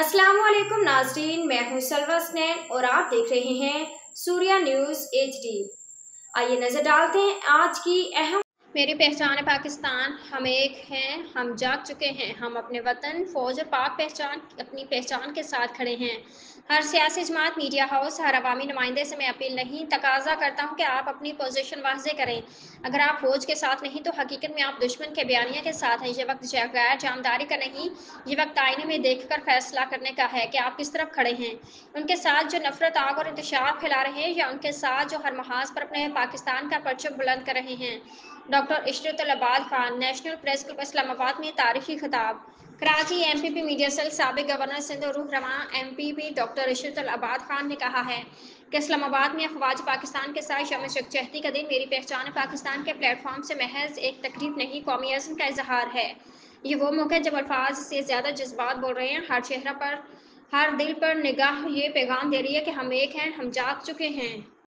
अस्सलाम वालेकुम नाज़रीन, मैं हूं सलवा स्नैन और आप देख रहे हैं सूर्या न्यूज़ HD। आइए नजर डालते हैं आज की अहम। मेरी पहचान है पाकिस्तान, हम एक हैं, हम जाग चुके हैं, हम अपने वतन, फौज और पाक पहचान अपनी पहचान के साथ खड़े हैं। हर सियासी जमात, मीडिया हाउस, हर अवामी नुमाइंदे से मैं अपील नहीं तकाजा करता हूँ कि आप अपनी पोजीशन वाज़े करें। अगर आप फौज के साथ नहीं तो हकीकत में आप दुश्मन के बयानिया के साथ हैं। ये वक्त गैर जानदारी का नहीं, ये वक्त आईने में देख कर फैसला करने का है कि आप किस तरफ खड़े हैं। उनके साथ जो नफरत, आग और इंतशार फैला रहे हैं, या उनके साथ जो हर महाज पर अपने पाकिस्तान का परचम बुलंद कर रहे हैं। Doctor Ishrat ul-Ibad Khan, national press club Islamabad में तारीखी खिताब। कराची MPP मीडिया सेल साबिक गवर्नर सिंध और रूह रवां MPP डॉक्टर इशरत अल-अबाद खान ने कहा है कि इस्लामाबाद में अफवाज पाकिस्तान के साथ शम यकजहती का दिन मेरी पहचान पाकिस्तान के प्लेटफॉर्म से महज एक तकरीब नहीं, कौमी अज़्म का इजहार है। ये वो मौका है जब अल्फाज से ज़्यादा जज्बात बोल रहे हैं। हर चेहरा पर, हर दिल पर निगाह ये पैगाम दे रही है कि हम एक हैं, हम जाग चुके हैं।